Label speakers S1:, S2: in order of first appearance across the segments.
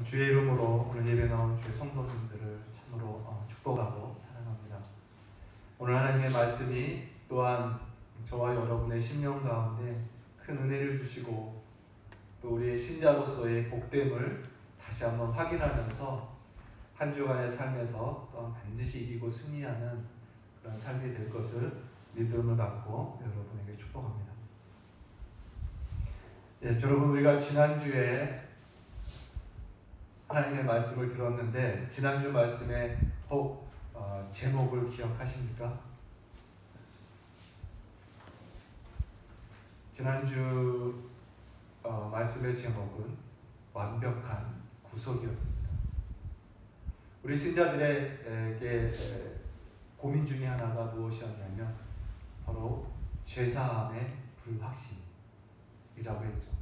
S1: 주의 이름으로 오늘 예배 나온 주의 성도님들을 참으로 축복하고 사랑합니다. 오늘 하나님의 말씀이 또한 저와 여러분의 심령 가운데 큰 은혜를 주시고 또 우리의 신자로서의 복됨을 다시 한번 확인하면서 한 주간의 삶에서 또한 반드시 이기고 승리하는 그런 삶이 될 것을 믿음을 갖고 여러분에게 축복합니다. 여러분, 우리가 지난주에 하나님의 말씀을 들었는데 지난주 말씀의 제목을 기억하십니까? 지난주 말씀의 제목은 완벽한 구속이었습니다. 우리 신자들에게 고민 중에 하나가 무엇이었냐면 바로 죄사함의 불확신이라고 했죠.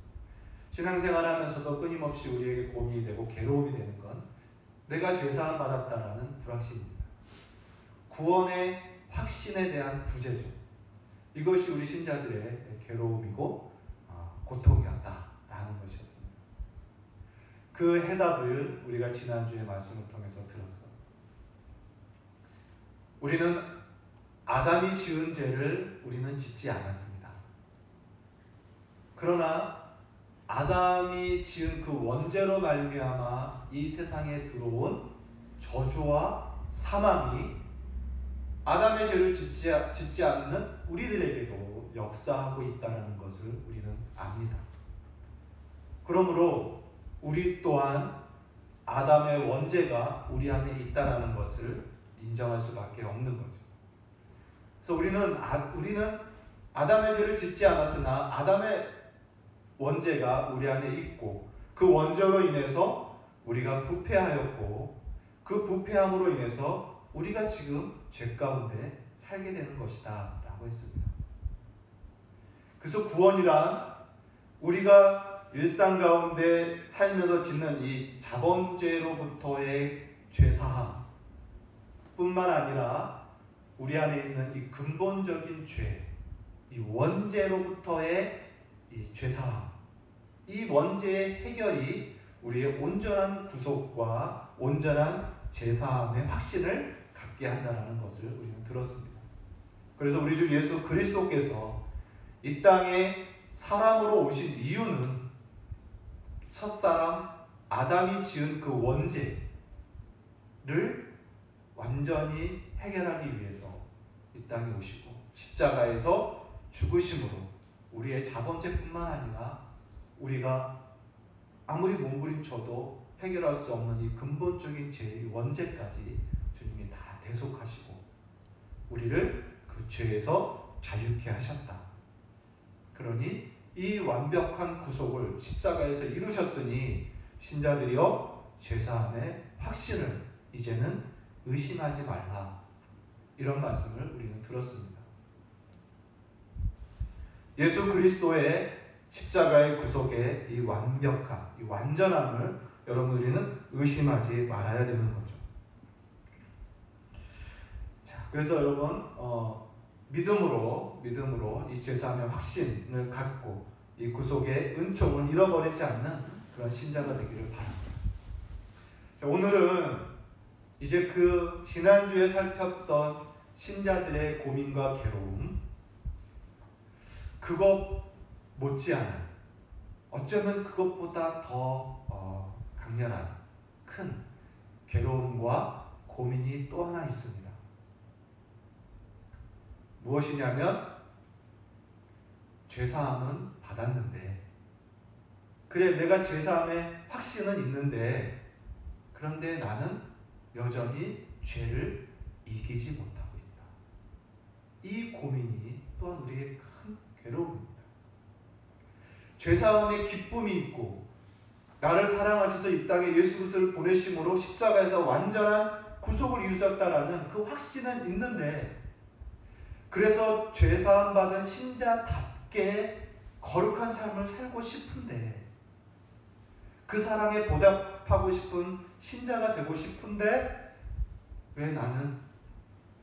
S1: 신앙생활하면서도 끊임없이 우리에게 고민이 되고 괴로움이 되는 건 내가 죄사함 받았다라는 불확신입니다. 구원의 확신에 대한 부재죠. 이것이 우리 신자들의 괴로움이고 고통이었다라는 것이었습니다. 그 해답을 우리가 지난주의 말씀을 통해서 들었어요. 우리는 아담이 지은 죄를 우리는 짓지 않았습니다. 그러나 아담이 지은 그 원죄로 말미암아 이 세상에 들어온 저주와 사망이 아담의 죄를 짓지 않는 우리들에게도 역사하고 있다는 것을 우리는 압니다. 그러므로 우리 또한 아담의 원죄가 우리 안에 있다는 것을 인정할 수밖에 없는 거죠. 그래서 우리는 아담의 죄를 짓지 않았으나 아담의 원죄가 우리 안에 있고 그 원죄로 인해서 우리가 부패하였고 그 부패함으로 인해서 우리가 지금 죄 가운데 살게 되는 것이다 라고 했습니다. 그래서 구원이란 우리가 일상 가운데 살면서 짓는 이 자범죄로부터의 죄사함 뿐만 아니라 우리 안에 있는 이 근본적인 죄, 이 원죄로부터의 이 죄사함, 이 원죄의 해결이 우리의 온전한 구속과 온전한 죄사함의 확신을 갖게 한다는 것을 우리는 들었습니다. 그래서 우리 주 예수 그리스도께서 이 땅에 사람으로 오신 이유는 첫사람 아담이 지은 그 원죄를 완전히 해결하기 위해서 이 땅에 오시고 십자가에서 죽으심으로 우리의 자범죄뿐만 아니라 우리가 아무리 몸부림쳐도 해결할 수 없는 이 근본적인 죄의 원죄까지 주님이 다 대속하시고 우리를 그 죄에서 자유케 하셨다. 그러니 이 완벽한 구속을 십자가에서 이루셨으니 신자들이여 죄사함의 확신을 이제는 의심하지 말라. 이런 말씀을 우리는 들었습니다. 예수 그리스도의 십자가의 구속의 이 완벽함, 이 완전함을 여러분들은 의심하지 말아야 되는 거죠. 자, 그래서 여러분 믿음으로 이 죄사함의 확신을 갖고 이 구속의 은총을 잃어버리지 않는 그런 신자가 되기를 바랍니다. 자, 오늘은 이제 그 지난주에 살폈던 신자들의 고민과 괴로움, 그것 못지않은 어쩌면 그것보다 더 강렬한 큰 괴로움과 고민이 또 하나 있습니다. 무엇이냐면 죄사함은 받았는데 그래 내가 죄사함의 확신은 있는데 그런데 나는 여전히 죄를 이기지 못하고 있다. 이 고민이 또한 우리의 큰 괴로움입니다. 죄사함의 기쁨이 있고 나를 사랑하셔서 이 땅에 예수 그리스도를 보내심으로 십자가에서 완전한 구속을 이루셨다라는 그 확신은 있는데 그래서 죄사함 받은 신자답게 거룩한 삶을 살고 싶은데 그 사랑에 보답하고 싶은 신자가 되고 싶은데 왜 나는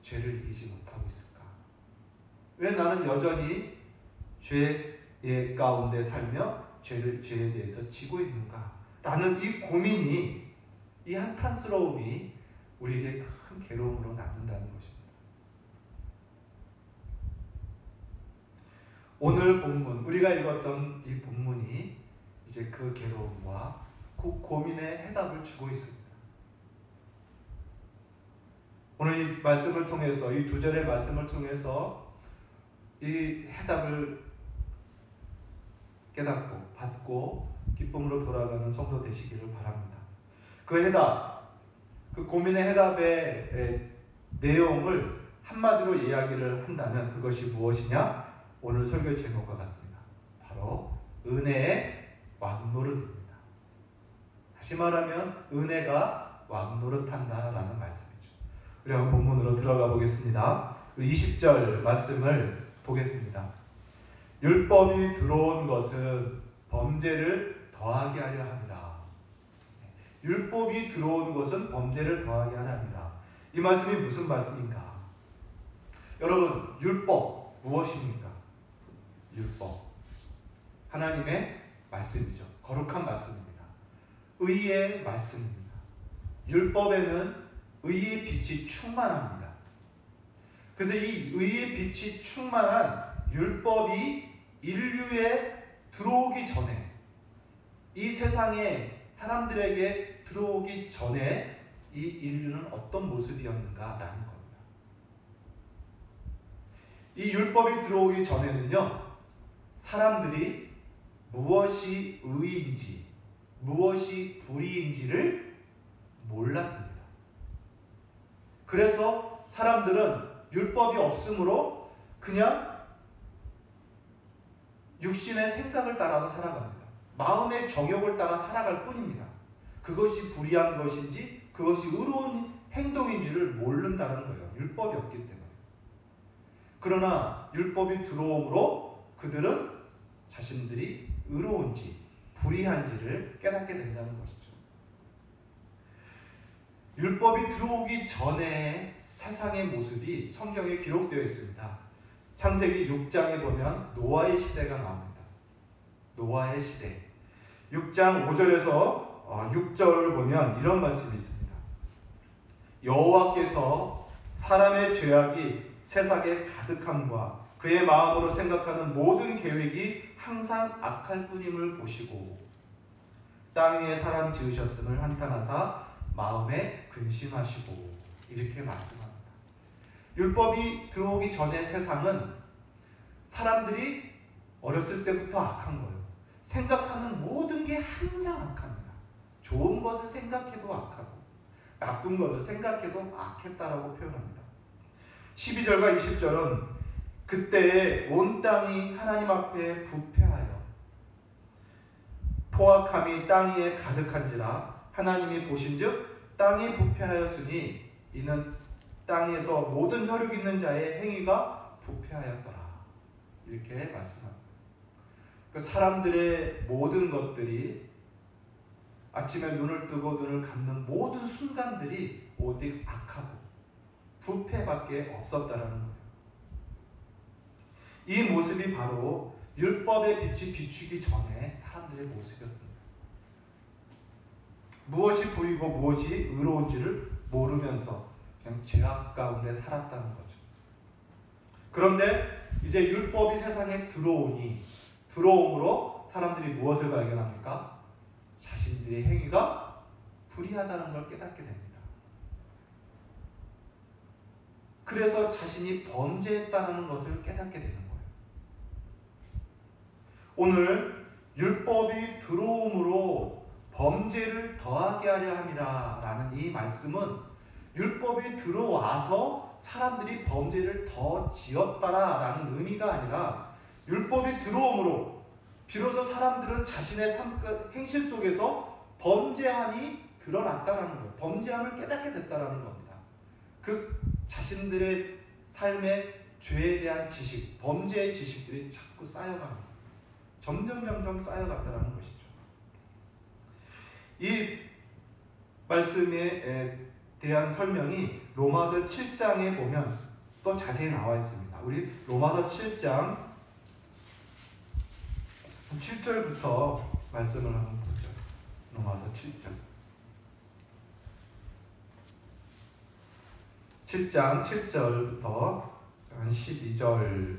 S1: 죄를 이기지 못하고 있을까? 왜 나는 여전히 죄의 가운데 살며 죄에 대해서 지고 있는가? 라는 이 고민이, 이 한탄스러움이 우리에게 큰 괴로움으로 남는다는 것입니다. 오늘 본문, 우리가 읽었던 이 본문이 이제 그 괴로움과 그 고민의 해답을 주고 있습니다. 오늘 이 말씀을 통해서, 이 2절의 말씀을 통해서 이 해답을 깨닫고 받고 기쁨으로 돌아가는 성도 되시기를 바랍니다. 그 해답, 그 고민의 해답의 내용을 한마디로 이야기를 한다면 그것이 무엇이냐? 오늘 설교 제목과 같습니다. 바로 은혜의 왕노릇입니다. 다시 말하면 은혜가 왕노릇한다라는 말씀이죠. 우리 한번 본문으로 들어가 보겠습니다. 20절 말씀을 보겠습니다. 율법이 들어온 것은 범죄를 더하게 하려 함이라. 율법이 들어온 것은 범죄를 더하게 하려 함이라. 이 말씀이 무슨 말씀인가? 여러분, 율법 무엇입니까? 율법, 하나님의 말씀이죠. 거룩한 말씀입니다. 의의 말씀입니다. 율법에는 의의 빛이 충만합니다. 그래서 이 의의 빛이 충만한 율법이 인류에 들어오기 전에, 이 세상에 사람들에게 들어오기 전에 이 인류는 어떤 모습이었는가라는 겁니다. 이 율법이 들어오기 전에는요, 사람들이 무엇이 의인지 무엇이 불의인지를 몰랐습니다. 그래서 사람들은 율법이 없으므로 그냥 육신의 생각을 따라서 살아갑니다. 마음의 정욕을 따라 살아갈 뿐입니다. 그것이 불의한 것인지 그것이 의로운 행동인지를 모른다는 거예요. 율법이 없기 때문에. 그러나 율법이 들어옴으로 그들은 자신들이 의로운지 불의한지를 깨닫게 된다는 것이죠. 율법이 들어오기 전에 세상의 모습이 성경에 기록되어 있습니다. 창세기 6장에 보면 노아의 시대가 나옵니다. 노아의 시대. 6장 5절에서 6절을 보면 이런 말씀이 있습니다. 여호와께서 사람의 죄악이 세상에 가득함과 그의 마음으로 생각하는 모든 계획이 항상 악할 뿐임을 보시고 땅 위에 사람 지으셨음을 한탄하사 마음에 근심하시고, 이렇게 말씀합니다. 율법이 들어오기 전에 세상은 사람들이 어렸을 때부터 악한 거예요. 생각하는 모든 게 항상 악합니다. 좋은 것을 생각해도 악하고 나쁜 것을 생각해도 악했다라고 표현합니다. 12절과 20절은 그때 온 땅이 하나님 앞에 부패하여 포악함이 땅 위에 가득한지라 하나님이 보신즉 땅이 부패하였으니 이는 땅에서 모든 혈육 있는 자의 행위가 부패하였더라. 이렇게 말씀합니다. 그 사람들의 모든 것들이 아침에 눈을 뜨고 눈을 감는 모든 순간들이 오직 악하고 부패밖에 없었다라는 거예요. 이 모습이 바로 율법의 빛이 비추기 전에 사람들의 모습이었습니다. 무엇이 불이고 무엇이 의로운지를 모르면서 그냥 죄악 가운데 살았다는 거죠. 그런데 이제 율법이 세상에 들어옴으로 사람들이 무엇을 발견합니까? 자신들의 행위가 불의하다는 걸 깨닫게 됩니다. 그래서 자신이 범죄했다는 것을 깨닫게 되는 거예요. 오늘 율법이 들어옴으로 범죄를 더하게 하려 함이라 라는 이 말씀은 율법이 들어와서 사람들이 범죄를 더 지었다라는 의미가 아니라 율법이 들어옴으로 비로소 사람들은 자신의 행실 속에서 범죄함이 드러났다라는 거예요. 범죄함을 깨닫게 됐다라는 겁니다. 그 자신들의 삶의 죄에 대한 지식, 범죄의 지식들이 자꾸 쌓여갑니다. 점점 쌓여갔다라는 것이죠. 이 말씀에 대한 설명이 로마서 7장에 보면 또 자세히 나와 있습니다. 우리 로마서 7장 7절부터 말씀을 한번 보죠. 로마서 7장 7절부터 12절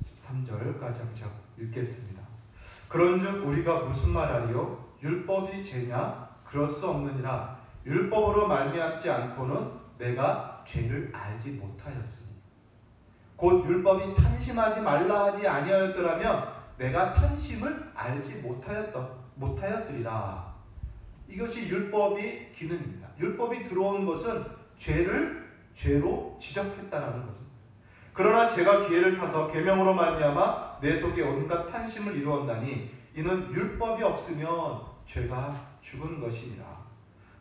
S1: 13절까지 한번 읽겠습니다. 그런즉 우리가 무슨 말하리요? 율법이 죄냐? 그럴 수 없느니라. 율법으로 말미암지 않고는 내가 죄를 알지 못하였으니 곧 율법이 탐심하지 말라 하지 아니하였더라면 내가 탐심을 알지 못하였으리라. 이것이 율법의 기능입니다. 율법이 들어온 것은 죄를 죄로 지적했다라는 것입니다. 그러나 죄가 기회를 타서 계명으로 말미암아 내 속에 온갖 탐심을 이루었나니 이는 율법이 없으면 죄가 죽은 것이니라.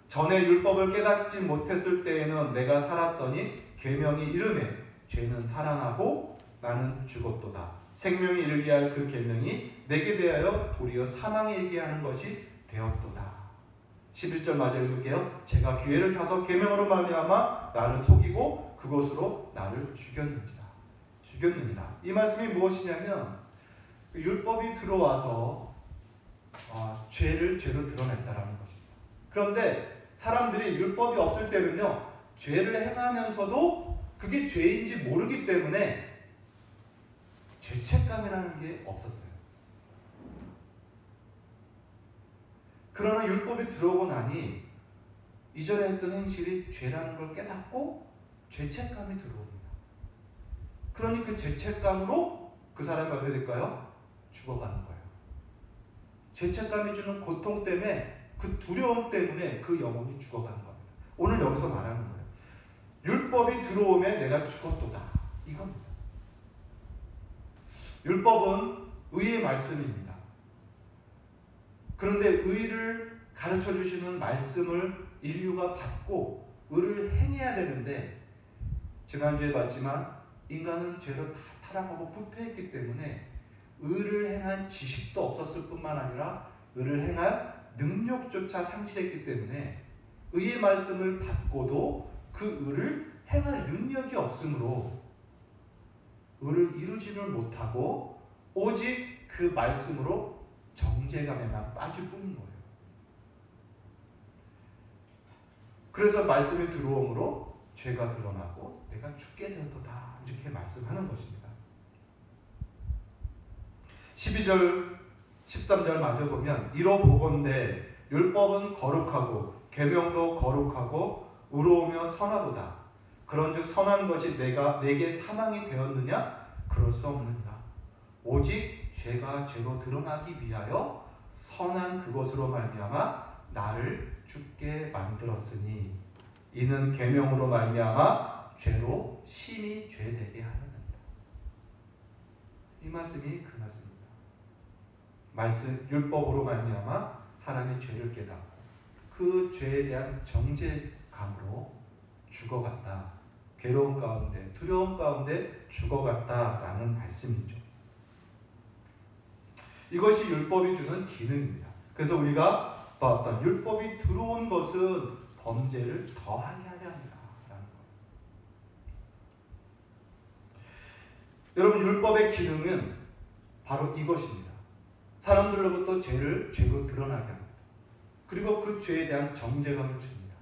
S1: 전에 율법을 깨닫지 못했을 때에는 내가 살았더니 계명이 이르매 죄는 살아나고 나는 죽었도다. 생명이 이르게 할 그 계명이 내게 대하여 도리어 사망에 이르게 하는 것이 되었도다. 11절 마저 읽을게요. 제가 기회를 타서 계명으로 말미암아 나를 속이고 그것으로 나를 죽였느니라. 이 말씀이 무엇이냐면 율법이 들어와서 죄를 죄로 드러냈다라는 것입니다. 그런데 사람들이 율법이 없을 때는요, 죄를 행하면서도 그게 죄인지 모르기 때문에 죄책감이라는 게 없었어요. 그러나 율법이 들어오고 나니 이전에 했던 행실이 죄라는 걸 깨닫고 죄책감이 들어옵니다. 그러니 그 죄책감으로 그 사람이 어떻게 될까요? 죽어가는 거예요. 죄책감이 주는 고통 때문에, 그 두려움 때문에 그 영혼이 죽어가는 겁니다. 오늘 여기서 말하는 거예요. 율법이 들어오면 내가 죽었도다. 이겁니다. 율법은 의의 말씀입니다. 그런데 의를 가르쳐 주시는 말씀을 인류가 받고 의를 행해야 되는데, 지난주에 봤지만 인간은 죄로 다 타락하고 부패했기 때문에 의를 행한 지식도 없었을 뿐만 아니라 의를 행할 능력조차 상실했기 때문에 의의 말씀을 받고도 그 의를 행할 능력이 없으므로 의를 이루지를 못하고 오직 그 말씀으로 정죄감에만 빠질 뿐인 거예요. 그래서 말씀이 들어오므로 죄가 드러나고 내가 죽게 되었도다, 이렇게 말씀하는 것입니다. 12절 13절 마저 보면 이로 보건대 율법은 거룩하고 계명도 거룩하고 의로우며 선하도다. 그런즉 선한 것이 내게 사망이 되었느냐? 그럴 수 없느니라. 오직 죄가 죄로 드러나기 위하여 선한 그것으로 말미암아 나를 죽게 만들었으니 이는 계명으로 말미암아 죄로 심히 죄되게 하느니라. 이 말씀이 그 말씀입니다. 율법으로 말미암아 사람이 죄를 깨닫고 그 죄에 대한 정죄감으로 죽어갔다. 괴로움 가운데, 두려움 가운데 죽어갔다라는 말씀이죠. 이것이 율법이 주는 기능입니다. 그래서 우리가 봤던 율법이 들어온 것은 범죄를 더하게 하려 합니다. 여러분, 율법의 기능은 바로 이것입니다. 사람들로부터 죄를 죄로 드러나게 합니다. 그리고 그 죄에 대한 정죄감을 줍니다.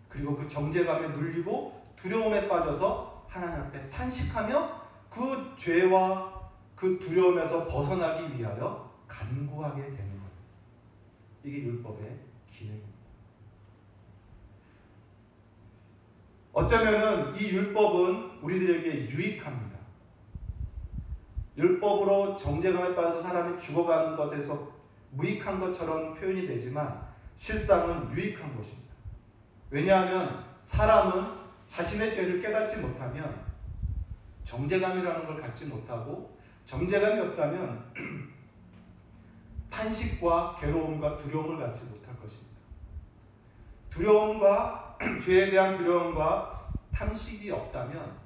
S1: 그리고 그 정죄감에 눌리고 두려움에 빠져서 하나님 앞에 탄식하며 그 죄와 그 두려움에서 벗어나기 위하여 간구하게 되는 거예요. 이게 율법의 기능입니다. 어쩌면은 이 율법은 우리들에게 유익합니다. 율법으로 정죄감에 빠져서 사람이 죽어가는 것에서 무익한 것처럼 표현이 되지만 실상은 유익한 것입니다. 왜냐하면 사람은 자신의 죄를 깨닫지 못하면 정죄감이라는 걸 갖지 못하고, 정죄감이 없다면 탄식과 괴로움과 두려움을 갖지 못할 것입니다. 두려움과 죄에 대한 두려움과 탐식이 없다면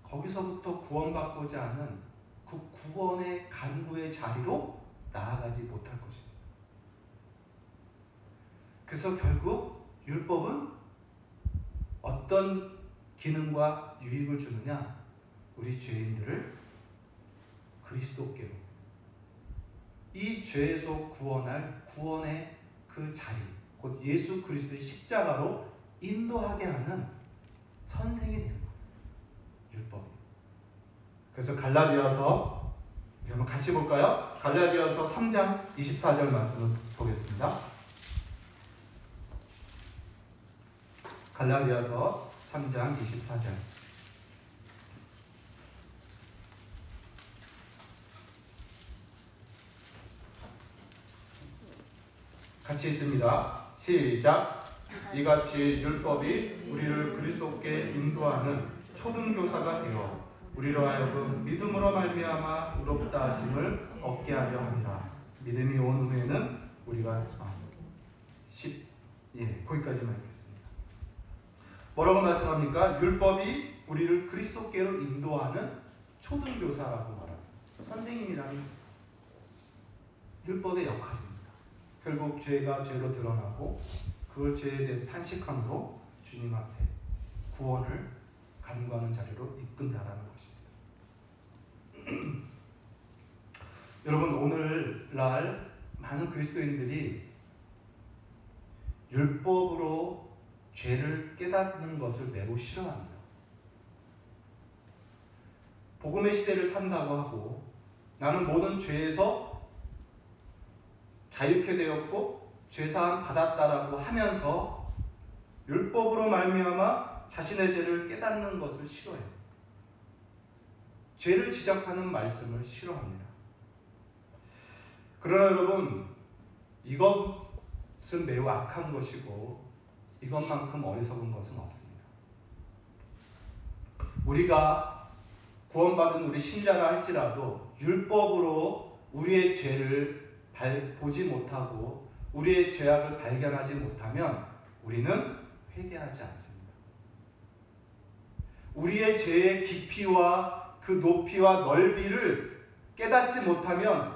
S1: 거기서부터 구원받고자 하는 그 구원의 간구의 자리로 나아가지 못할 것입니다. 그래서 결국 율법은 어떤 기능과 유익을 주느냐? 우리 죄인들을 그리스도께로, 이 죄에서 구원할 구원의 그 자리, 곧 예수 그리스도의 십자가로 인도하게 하는 선생이 되는 거예요. 율법이. 그래서 갈라디아서 한번 같이 볼까요? 갈라디아서 3장 24절 말씀을 보겠습니다. 갈라디아서 3장 24절. 같이 있습니다. 시작. 이같이 율법이 우리를 그리스도께 인도하는 초등교사가 되어 우리로 하여금 믿음으로 말미암아 의롭다 하심을 얻게 하려 합니다. 믿음이 온 후에는 우리가 거기까지만 읽겠습니다. 뭐라고 말씀합니까? 율법이 우리를 그리스도께로 인도하는 초등교사라고 말합니다. 선생님이라는 율법의 역할입니다. 결국 죄가 죄로 드러나고 그걸 죄에 대해 탄식함으로 주님 앞에 구원을 간구하는 자리로 이끈다라는 것입니다. 여러분, 오늘날 많은 그리스도인들이 율법으로 죄를 깨닫는 것을 매우 싫어합니다. 복음의 시대를 산다고 하고 나는 모든 죄에서 자유케 되었고 죄사함 받았다라고 하면서 율법으로 말미암아 자신의 죄를 깨닫는 것을 싫어해요. 죄를 지적하는 말씀을 싫어합니다. 그러나 여러분, 이것은 매우 악한 것이고 이것만큼 어리석은 것은 없습니다. 우리가 구원받은 우리 신자라 할지라도 율법으로 우리의 죄를 보지 못하고 우리의 죄악을 발견하지 못하면 우리는 회개하지 않습니다. 우리의 죄의 깊이와 그 높이와 넓이를 깨닫지 못하면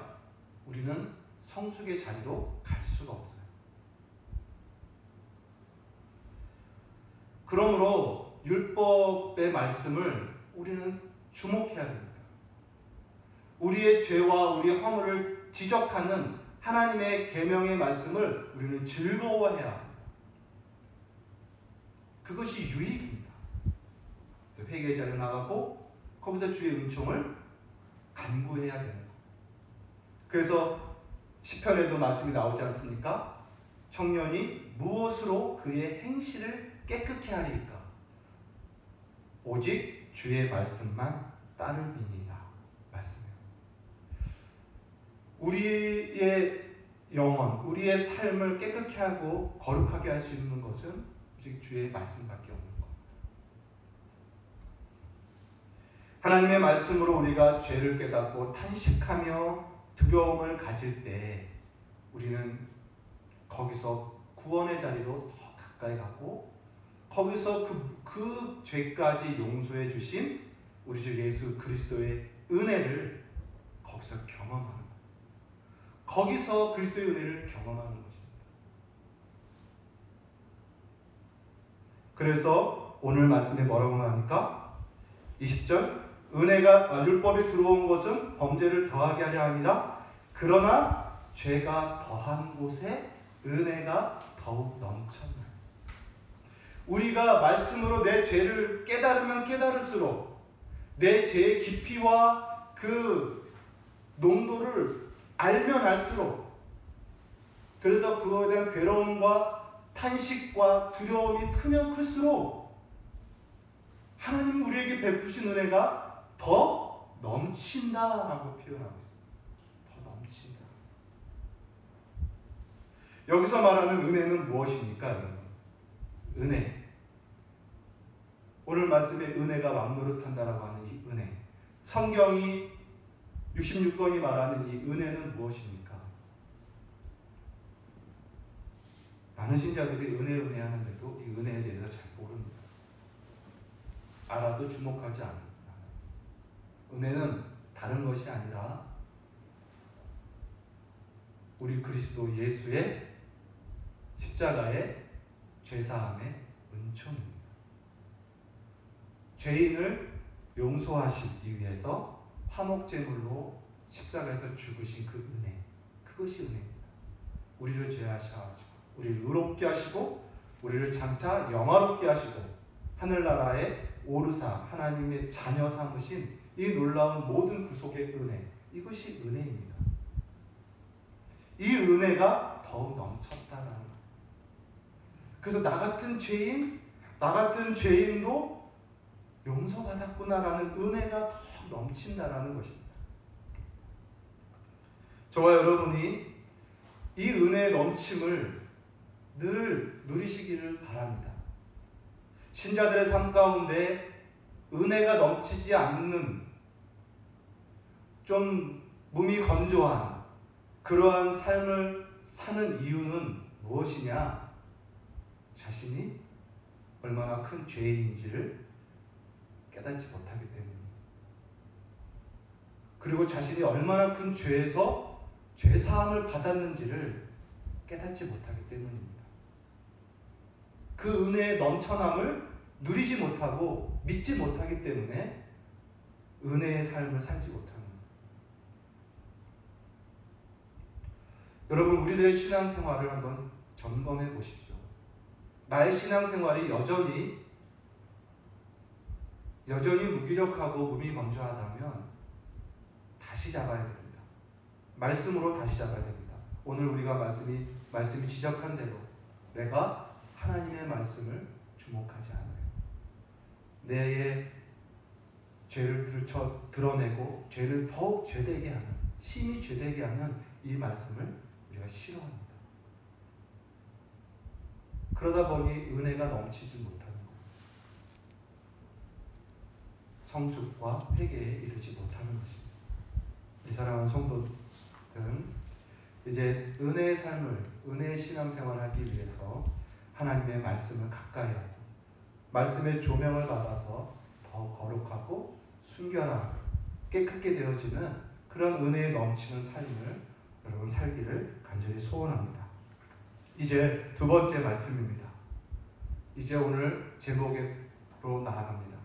S1: 우리는 성숙의 자리로 갈 수가 없어요. 그러므로 율법의 말씀을 우리는 주목해야 됩니다. 우리의 죄와 우리의 허물을 지적하는 하나님의 계명의 말씀을 우리는 즐거워해야 합니다. 그것이 유익입니다. 회개 자리에 나가고 거기서 주의 은총을 간구해야 되는 거예요. 그래서 시편에도 말씀이 나오지 않습니까? 청년이 무엇으로 그의 행실을 깨끗게 하리이까? 오직 주의 말씀만 따르니이다. 말씀이에요. 우리의 영혼, 우리의 삶을 깨끗게 하고 거룩하게 할 수 있는 것은 오직 주의 말씀밖에 없는 겁니다. 하나님의 말씀으로 우리가 죄를 깨닫고 탄식하며 두려움을 가질 때 우리는 거기서 구원의 자리로 더 가까이 가고 거기서 그 죄까지 용서해 주신 우리 주 예수 그리스도의 은혜를 거기서 경험하는 거예요. 거기서 그리스도의 은혜를 경험하는 것입니다. 그래서 오늘 말씀에 뭐라고 합니까? 20절 율법이 들어온 것은 범죄를 더하게 하려 함이라. 그러나 죄가 더한 곳에 은혜가 더욱 넘쳤나니. 우리가 말씀으로 내 죄를 깨달으면 깨달을수록 내 죄의 깊이와 그 농도를 알면 알수록, 그래서 그거에 대한 괴로움과 탄식과 두려움이 크면 클수록 하나님이 우리에게 베푸신 은혜가 더 넘친다라고 표현하고 있습니다. 더 넘친다. 여기서 말하는 은혜는 무엇입니까, 여러분? 은혜. 오늘 말씀에 은혜가 왕노릇한다라고 하는 이 은혜. 성경이 66권이 말하는 이 은혜는 무엇입니까? 많은 신자들이 은혜 하는데도 이 은혜에 대해서 잘 모릅니다. 알아도 주목하지 않습니다. 은혜는 다른 것이 아니라 우리 그리스도 예수의 십자가의 죄사함의 은총입니다. 죄인을 용서하시기 위해서 화목제물로 십자가에서 죽으신 그 은혜, 그것이 은혜입니다. 우리를 죄하셔가지고 우리를 의롭게 하시고 우리를 장차 영화롭게 하시고 하늘나라에 오르사 하나님의 자녀 삼으신 이 놀라운 모든 구속의 은혜, 이것이 은혜입니다. 이 은혜가 더욱 넘쳤다라는 거예요. 그래서 나 같은 죄인도 용서받았구나라는 은혜가 더 넘친다라는 것입니다. 저와 여러분이 이 은혜의 넘침을 늘 누리시기를 바랍니다. 신자들의 삶 가운데 은혜가 넘치지 않는 좀 몸이 건조한 그러한 삶을 사는 이유는 무엇이냐? 자신이 얼마나 큰 죄인인지를 깨닫지 못하기 때문입니다. 그리고 자신이 얼마나 큰 죄에서 죄사함을 받았는지를 깨닫지 못하기 때문입니다. 그 은혜의 넘쳐남을 누리지 못하고 믿지 못하기 때문에 은혜의 삶을 살지 못합니다. 여러분, 우리들의 신앙생활을 한번 점검해 보십시오. 나의 신앙생활이 여전히 무기력하고 몸이 건조하다면 다시 잡아야 됩니다. 말씀으로 다시 잡아야 됩니다. 오늘 우리가 말씀이 지적한 대로 내가 하나님의 말씀을 주목하지 않아요. 내 죄를 드러내고 죄를 더욱 죄되게 하는, 심히 죄되게 하는 이 말씀을 우리가 싫어합니다. 그러다 보니 은혜가 넘치지 못하는 거예요. 성숙과 회개에 이르지 못하는 것입니다. 이 사랑하는 성도들은 이제 은혜의 삶을, 은혜의 신앙생활을 하기 위해서 하나님의 말씀을 가까이 하고 말씀의 조명을 받아서 더 거룩하고 순결하고 깨끗게 되어지는 그런 은혜에 넘치는 삶을 여러분 살기를 간절히 소원합니다. 이제 두 번째 말씀입니다. 이제 오늘 제목으로 나아갑니다.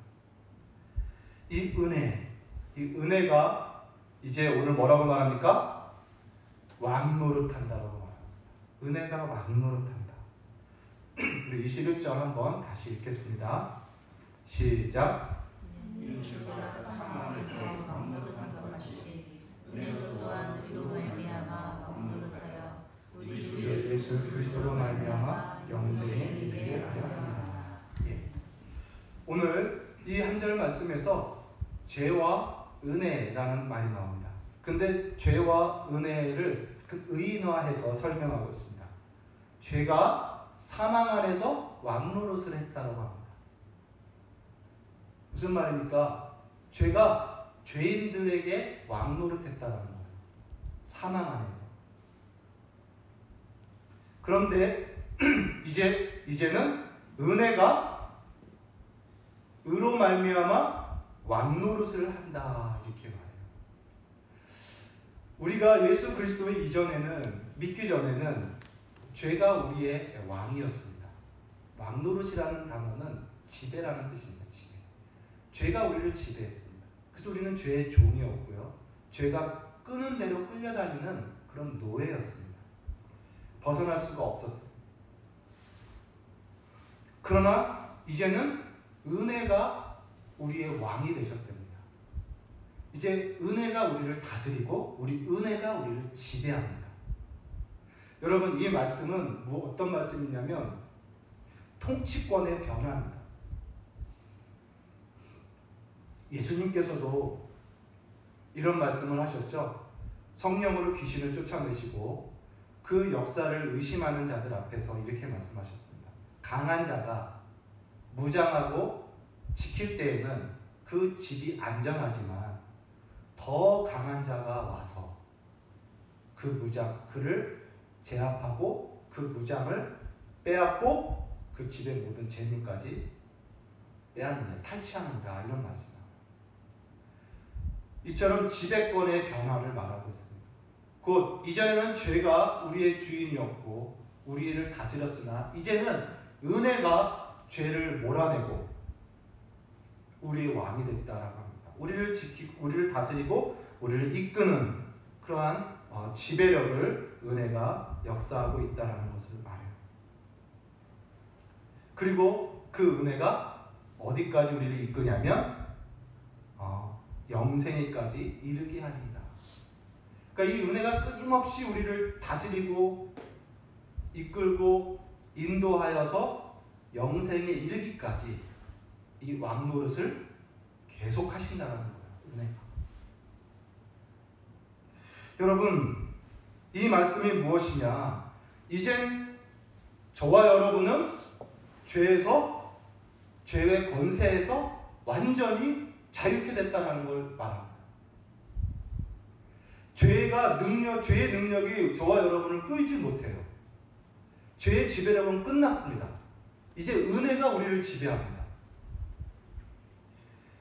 S1: 이 은혜가 이제 오늘 뭐라고 말합니까? 왕노릇한다라고 말합니다. 은혜가 왕노릇한다. 우리 21절 한번 다시 읽겠습니다. 시작.
S2: 주가 사망에서 왕노릇한 것 같이 은혜도 또한 의로 말미암아 왕노릇하여 우리 주
S1: 예수 그리스도로 말미암아 영생에 이르게 하려 합니다. 예. 오늘 이 한 절 말씀에서 죄와 은혜라는 말이 나옵니다. 근데 죄와 은혜를 의인화해서 설명하고 있습니다. 죄가 사망 안에서 왕노릇을 했다고 합니다. 무슨 말입니까? 죄가 죄인들에게 왕노릇했다는 거예요. 사망 안에서. 그런데 이제는 은혜가 의로 말미암아 왕노릇을 한다, 이렇게 말해요. 우리가 예수 그리스도 이전에는, 믿기 전에는 죄가 우리의 왕이었습니다. 왕노릇이라는 단어는 지배라는 뜻입니다. 지배. 죄가 우리를 지배했습니다. 그래서 우리는 죄의 종이었고요. 죄가 끄는 대로 끌려다니는 그런 노예였습니다. 벗어날 수가 없었어요. 그러나 이제는 은혜가 우리의 왕이 되셨답니다. 이제 은혜가 우리를 다스리고 은혜가 우리를 지배합니다. 여러분, 이 말씀은 어떤 말씀이냐면 통치권의 변화입니다. 예수님께서도 이런 말씀을 하셨죠. 성령으로 귀신을 쫓아내시고 그 역사를 의심하는 자들 앞에서 이렇게 말씀하셨습니다. 강한 자가 무장하고 지킬 때에는 그 집이 안전하지만 더 강한 자가 와서 그를 제압하고 그 무장을 빼앗고 그 집의 모든 재물까지 빼앗는다, 탈취하는다, 이런 말씀입니다. 이처럼 지배권의 변화를 말하고 있습니다. 곧 이전에는 죄가 우리의 주인이었고 우리를 다스렸으나 이제는 은혜가 죄를 몰아내고 우리의 왕이 됐다라고 합니다. 우리를 지키고 우리를 다스리고 우리를 이끄는 그러한 지배력을 은혜가 역사하고 있다는 것을 말해요. 그리고 그 은혜가 어디까지 우리를 이끄냐면 영생에까지 이르게 합니다. 그러니까 이 은혜가 끊임없이 우리를 다스리고 이끌고 인도하여서 영생에 이르기까지 이 왕노릇을 계속 하신다는 거예요. 은혜가. 여러분, 이 말씀이 무엇이냐? 이젠 저와 여러분은 죄의 권세에서 완전히 자유케 됐다는 걸 말합니다. 죄의 능력이 저와 여러분을 끌지 못해요. 죄의 지배력은 끝났습니다. 이제 은혜가 우리를 지배합니다.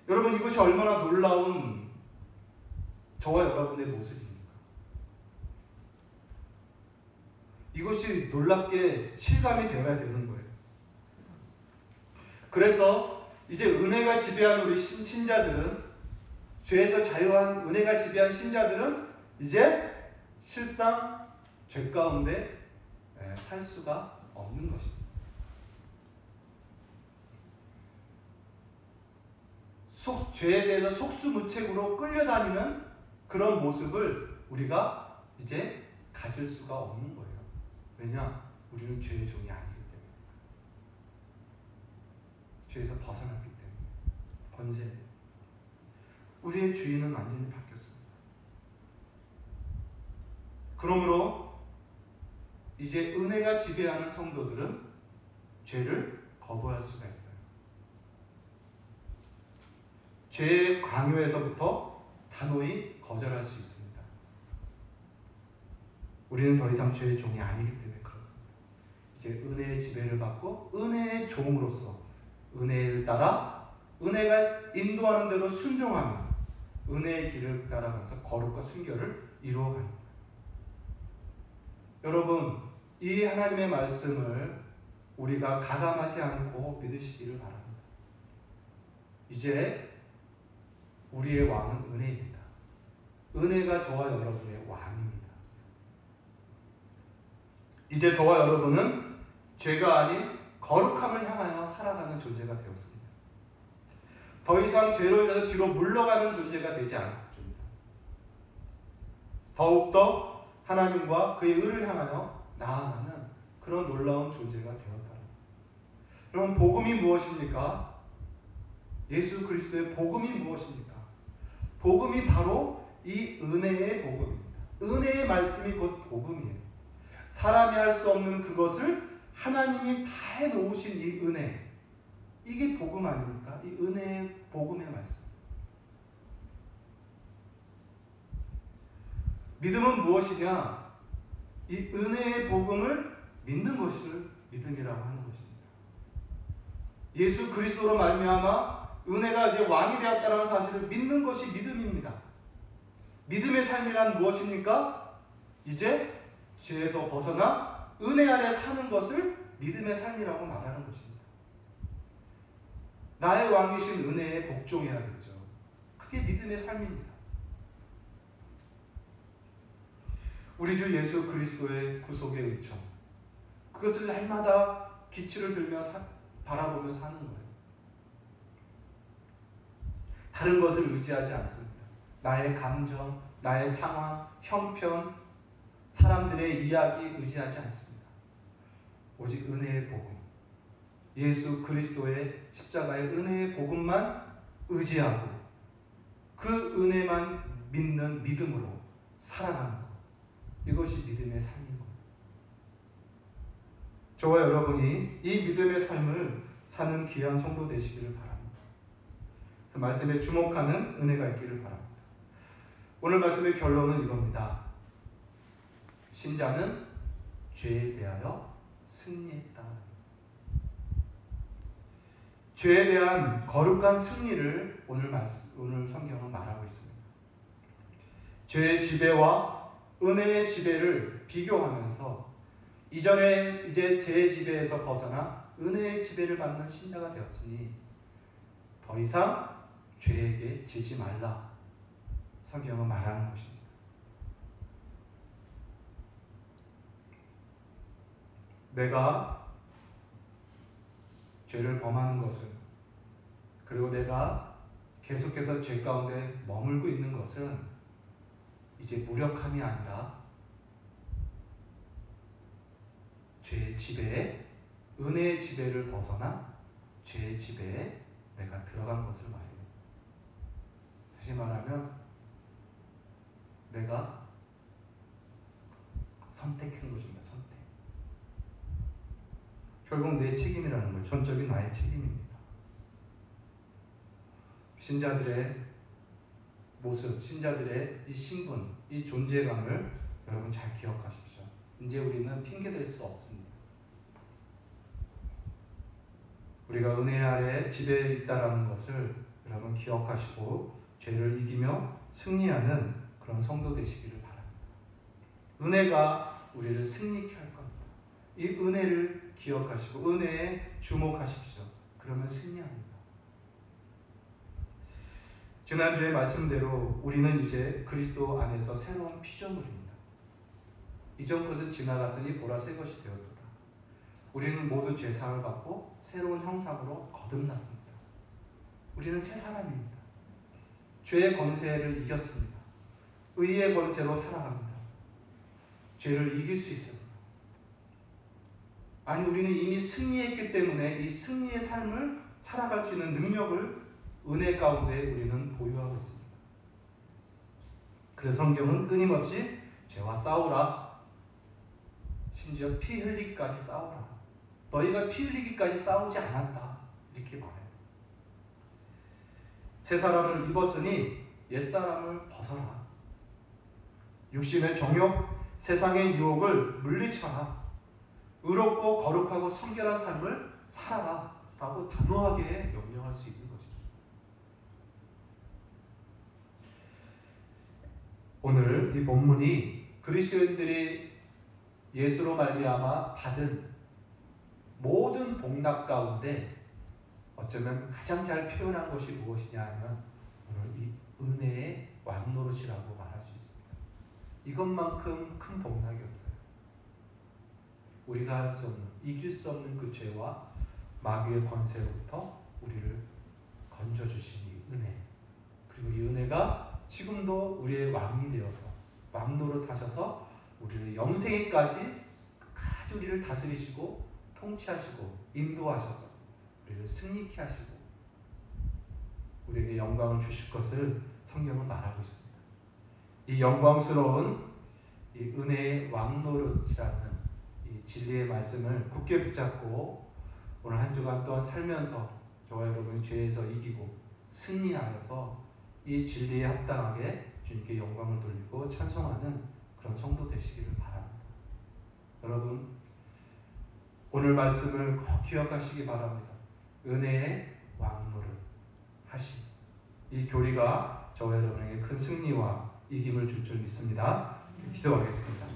S1: 여러분, 이것이 얼마나 놀라운 저와 여러분의 모습입니까? 이것이 놀랍게 실감이 되어야 되는 거예요. 그래서 이제 은혜가 지배한 우리 신자들은, 죄에서 자유한 은혜가 지배한 신자들은 이제 실상 죄 가운데 살 수가 없는 것입니다. 죄에 대해서 속수무책으로 끌려다니는 그런 모습을 우리가 이제 가질 수가 없는 거예요. 왜냐? 우리는 죄의 종이 아니기 때문에. 죄에서 벗어났기 때문에. 권세. 우리의 주인은 완전히 바뀌었습니다. 그러므로 이제 은혜가 지배하는 성도들은 죄를 거부할 수가 있어요. 죄의 강요에서부터 단호히 거절할 수 있습니다. 우리는 더 이상 죄의 종이 아니기 때문에 그렇습니다. 이제 은혜의 지배를 받고 은혜의 종으로서 은혜를 따라 은혜가 인도하는 대로 순종하며 은혜의 길을 따라가면서 거룩과 순결을 이루어갑니다. 여러분, 이 하나님의 말씀을 우리가 가감하지 않고 믿으시기를 바랍니다. 이제 우리의 왕은 은혜입니다. 은혜가 저와 여러분의 왕입니다. 이제 저와 여러분은 죄가 아닌 거룩함을 향하여 살아가는 존재가 되었습니다. 더 이상 죄로 인해서 뒤로 물러가는 존재가 되지 않습니다. 더욱더 하나님과 그의 의를 향하여 나아가는 그런 놀라운 존재가 되었다. 여러분, 복음이 무엇입니까? 예수 그리스도의 복음이 무엇입니까? 복음이 바로 이 은혜의 복음입니다. 은혜의 말씀이 곧 복음이에요. 사람이 할 수 없는 그것을 하나님이 다 해놓으신 이 은혜, 이게 복음 아닙니까? 이 은혜의 복음의 말씀. 믿음은 무엇이냐? 이 은혜의 복음을 믿는 것을 믿음이라고 하는 것입니다. 예수 그리스도로 말미암아 은혜가 이제 왕이 되었다는 사실을 믿는 것이 믿음입니다. 믿음의 삶이란 무엇입니까? 이제 죄에서 벗어나 은혜 아래 사는 것을 믿음의 삶이라고 말하는 것입니다. 나의 왕이신 은혜에 복종해야겠죠. 그게 믿음의 삶입니다. 우리 주 예수 그리스도의 구속의 의청, 그것을 날마다 기치를 들며 바라보며 사는 거예요. 다른 것을 의지하지 않습니다. 나의 감정, 나의 상황, 형편, 사람들의 이야기 의지하지 않습니다. 오직 은혜의 복음, 예수 그리스도의 십자가의 은혜의 복음만 의지하고 그 은혜만 믿는 믿음으로 살아가는 것, 이것이 믿음의 삶인 것. 저와 여러분이 이 믿음의 삶을 사는 귀한 성도 되시기를 바랍니다. 그래서 말씀에 주목하는 은혜가 있기를 바랍니다. 오늘 말씀의 결론은 이겁니다. 신자는 죄에 대하여 승리했다. 죄에 대한 거룩한 승리를 오늘 성경은 말하고 있습니다. 죄의 지배와 은혜의 지배를 비교하면서 이전에 이제 죄의 지배에서 벗어나 은혜의 지배를 받는 신자가 되었으니 더 이상 죄에게 지지 말라, 성경은 말하는 것입니다. 내가 죄를 범하는 것은, 그리고 내가 계속해서 죄 가운데 머물고 있는 것은 이제 무력함이 아니라 죄의 지배에, 은혜의 지배를 벗어나 죄의 지배에 내가 들어간 것을 말해요. 다시 말하면 내가 선택한 것입니다. 선택. 결국 내 책임이라는 거예요. 전적인 나의 책임입니다. 신자들의 모습, 신자들의 이 신분, 이 존재감을 여러분 잘 기억하십시오. 이제 우리는 핑계댈 수 없습니다. 우리가 은혜 아래 지배에 있다라는 것을 여러분 기억하시고 죄를 이기며 승리하는 그런 성도 되시기를 바랍니다. 은혜가 우리를 승리케 할 겁니다. 이 은혜를 기억하시고 은혜에 주목하십시오. 그러면 승리합니다. 지난주에 말씀대로 우리는 이제 그리스도 안에서 새로운 피조물입니다. 이전 것은 지나갔으니 보라 새 것이 되었도다. 우리는 모두 죄사함을 받고 새로운 형상으로 거듭났습니다. 우리는 새 사람입니다. 죄의 권세를 이겼습니다. 의의 권세로 살아갑니다. 죄를 이길 수 있습니다. 아니, 우리는 이미 승리했기 때문에 이 승리의 삶을 살아갈 수 있는 능력을 은혜 가운데 우리는 보유하고 있습니다. 그래서 성경은 끊임없이 죄와 싸우라, 심지어 피 흘리기까지 싸우라, 너희가 피 흘리기까지 싸우지 않았다, 이렇게 말해요. 새 사람을 입었으니 옛사람을 벗어라. 육신의 정욕, 세상의 유혹을 물리쳐라. 의롭고 거룩하고 성결한 삶을 살아라 라고 단호하게 명령할 수 있는 것입니다. 오늘 이 본문이 그리스도인들이 예수로 말미암아 받은 모든 복락 가운데 어쩌면 가장 잘 표현한 것이 무엇이냐 하면 오늘 이 은혜의 왕노릇이라고 말할 수 있습니다. 이것만큼 큰 복락이 없어요. 우리가 할 수 없는, 이길 수 없는 그 죄와 마귀의 권세로부터 우리를 건져주신 이 은혜, 그리고 이 은혜가 지금도 우리의 왕이 되어서 왕노릇 하셔서 우리를 영생에까지 끝까지 우리를 다스리시고 통치하시고 인도하셔서 우리를 승리케 하시고 우리에게 영광을 주실 것을 성경은 말하고 있습니다. 이 영광스러운 이 은혜의 왕노릇이라는 이 진리의 말씀을 굳게 붙잡고 오늘 한 주간 동안 살면서 저와 여러분이 죄에서 이기고 승리하여서 이 진리에 합당하게 주님께 영광을 돌리고 찬송하는 그런 성도 되시기를 바랍니다. 여러분, 오늘 말씀을 꼭 기억하시기 바랍니다. 은혜의 왕노릇 하심, 이 교리가 저와 여러분에게 큰 승리와 이김을 줄 줄 믿습니다. 기도하겠습니다.